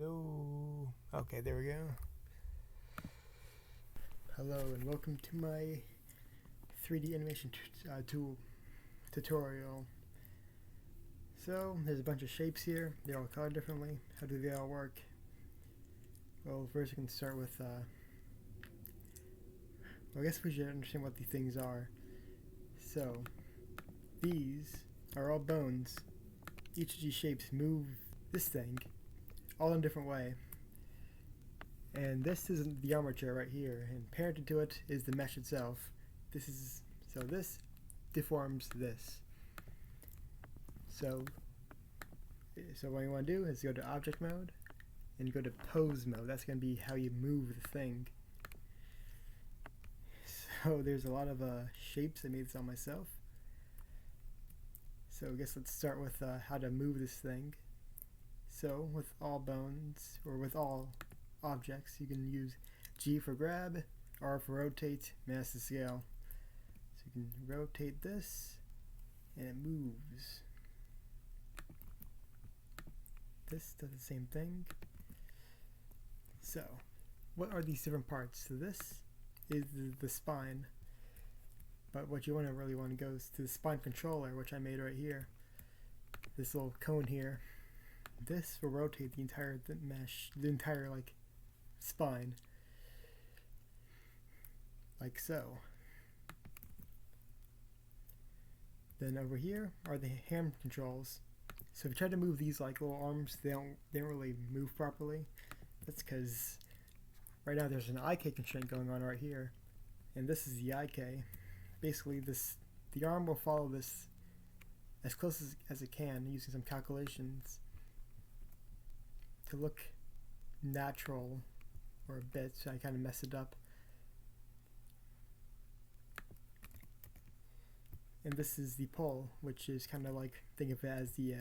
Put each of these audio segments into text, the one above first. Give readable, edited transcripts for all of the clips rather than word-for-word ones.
Hello. Okay, there we go. Hello and welcome to my 3D animation tool tutorial. So there's a bunch of shapes here. They're all colored differently. How do they all work? Well, first we can start with. I guess we should understand what these things are. So these are all bones. Each of these shapes move this thing all in a different way. And this is the armature right here, and parented to it is the mesh itself. This deforms this. So what you want to do is go to object mode and go to pose mode. That's going to be how you move the thing. So there's a lot of shapes. I made this all myself. So I guess let's start with how to move this thing. So with all bones, or with all objects, you can use G for grab, R for rotate, mass to scale. So you can rotate this and it moves. This does the same thing. So what are these different parts? So this is the spine, but what you really want to go is to the spine controller, which I made right here. This little cone here. This will rotate the entire mesh, the entire spine, like so. Then over here are the hand controls. So if you try to move these little arms, they don't really move properly. That's because right now there's an IK constraint going on right here, and this is the IK. Basically, the arm will follow this as close as it can using some calculations to look natural or a bit, so I kind of messed it up. And this is the pole, which is kind of think of it as the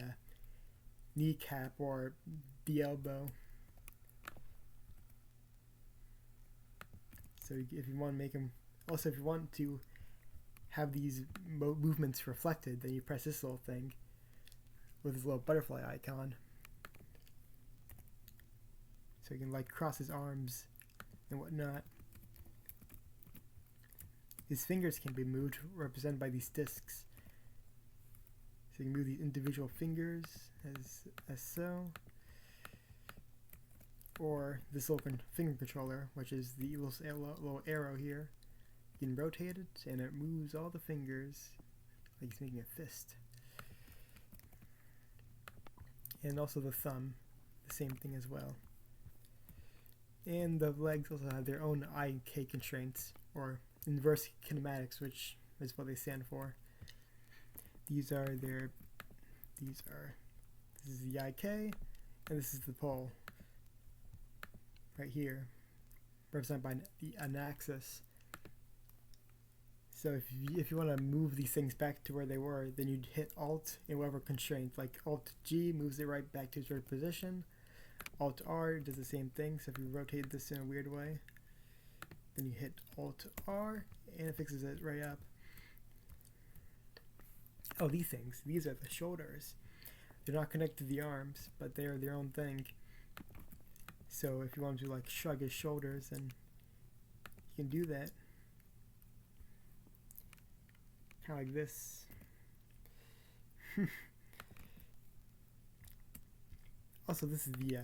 kneecap or the elbow. So if you want to make them, also if you want to have these movements reflected, then you press this little thing with this little butterfly icon. So you can cross his arms and whatnot. His fingers can be moved, represented by these discs. So you can move these individual fingers as so. Or this little finger controller, which is the little arrow here. You can rotate it and it moves all the fingers like he's making a fist. And also the thumb, the same thing as well. And the legs also have their own IK constraints, or inverse kinematics, which is what they stand for. This is the IK, and this is the pole right here, represented by an axis. So if you want to move these things back to where they were, then you'd hit Alt and whatever constraint, like Alt G moves it right back to its right position. Alt R does the same thing, so if you rotate this in a weird way, then you hit Alt R and it fixes it right up. Oh, these are the shoulders. They're not connected to the arms, but they're their own thing. So if you want to shrug his shoulders, then you can do that. Kind of like this. Also, this is the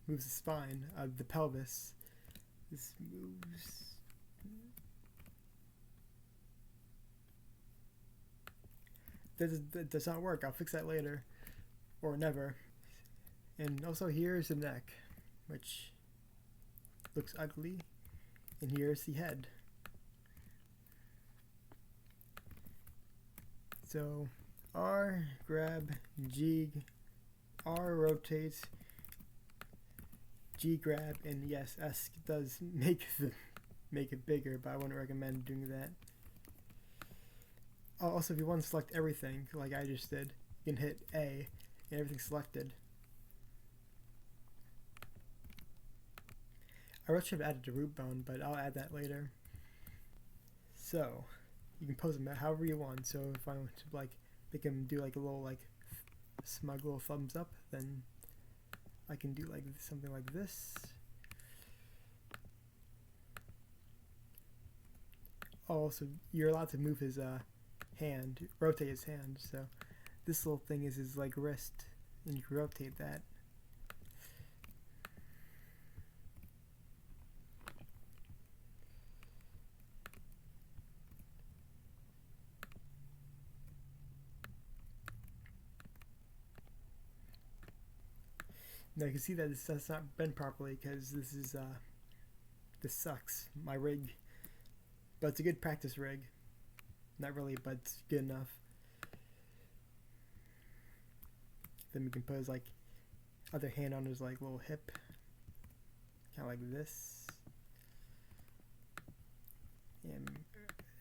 moves the spine, the pelvis. This moves. That does not work. I'll fix that later, or never. And also here's the neck, which looks ugly, and here's the head. So R grab, G, R rotates, G grab, and yes, S does make it bigger, but I wouldn't recommend doing that. Also, if you want to select everything, like I just did, you can hit A, and everything's selected. I really should have added a root bone, but I'll add that later. So you can pose them however you want. So if I want to make him do a little smug little thumbs up, then I can do like something like this. Also, you're allowed to move his hand, rotate his hand. So this little thing is his like wrist, and you can rotate that. Now you can see that that's not bent properly because this sucks, my rig. But it's a good practice rig. Not really, but it's good enough. Then we can put his like other hand on his like little hip, kind of like this, and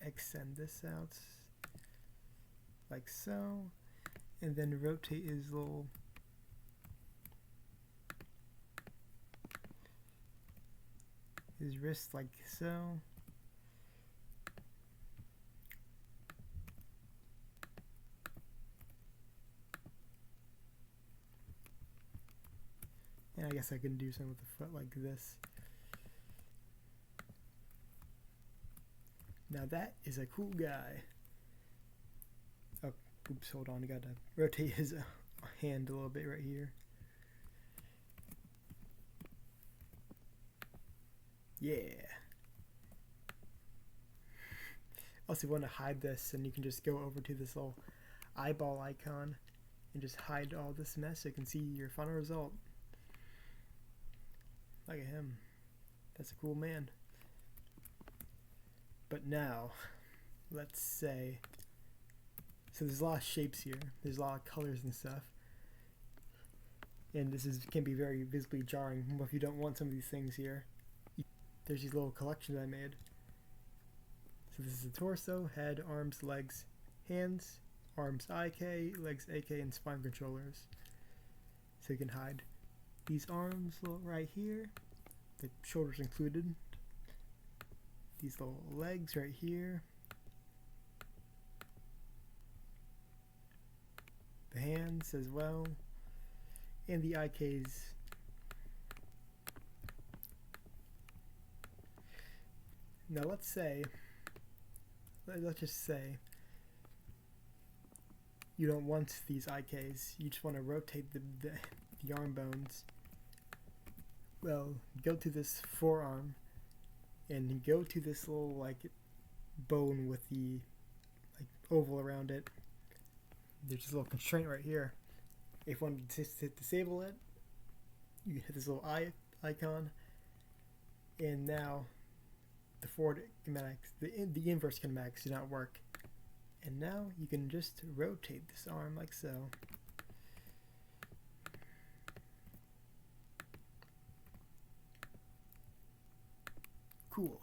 extend this out like so, and then rotate his little wrist like so. And I guess I can do something with the foot like this. Now that is a cool guy. Oh, oops, hold on, I gotta rotate his hand a little bit right here. Yeah. Also, if you want to hide this, and you can just go over to this little eyeball icon and just hide all this mess so you can see your final result. Look at him. That's a cool man. But now, let's say, so there's a lot of shapes here. There's a lot of colors and stuff. And this can be very visibly jarring if you don't want some of these things here. There's these little collections I made. So this is the torso, head, arms, legs, hands, arms IK, legs AK, and spine controllers. So you can hide these arms right here, the shoulders included, these little legs right here, the hands as well, and the IKs. Now let's just say you don't want these IKs, you just want to rotate the arm bones. Well, go to this forearm and go to this little like bone with the like oval around it. There's this little constraint right here. If you want to disable it, you hit this little icon, and now the forward kinematics, the inverse kinematics do not work. And now you can just rotate this arm like so. Cool.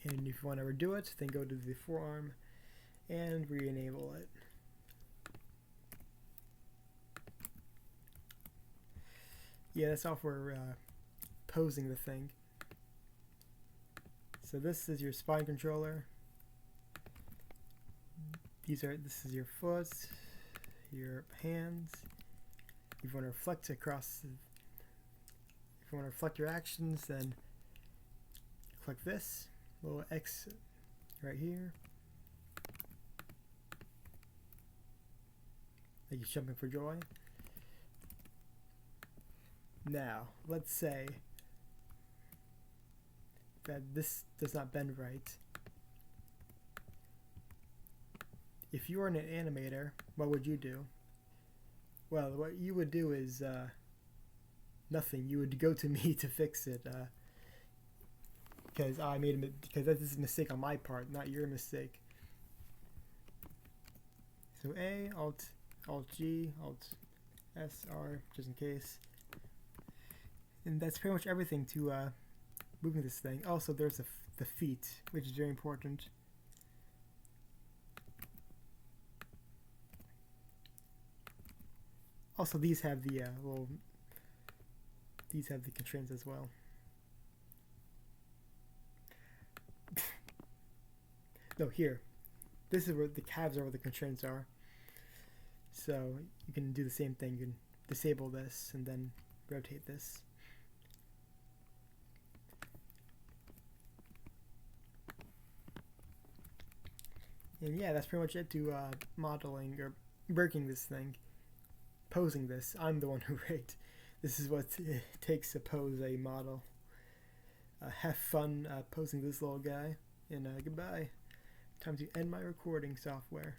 And if you want to redo it, then go to the forearm and re-enable it. Yeah, that's all for posing the thing. So this is your spine controller. This is your foot, your hands. If you want to reflect across, if you want to reflect your actions, then click this little X right here. Like you're jumping for joy. Now, let's say that this does not bend right. If you were an animator, what would you do? Well, what you would do is nothing. You would go to me to fix it, because because this is a mistake on my part, not your mistake. So A, Alt G, Alt S, R, just in case. And that's pretty much everything to moving this thing. Also, there's the feet, which is very important. Also, these have the these have the constraints as well. No, here. This is where the calves are, where the constraints are. So you can do the same thing. You can disable this and then rotate this. And yeah, that's pretty much it to modeling or working this thing. Posing this, I'm the one who rigged. This is what it takes to pose a model. Have fun posing this little guy, and goodbye. Time to end my recording software.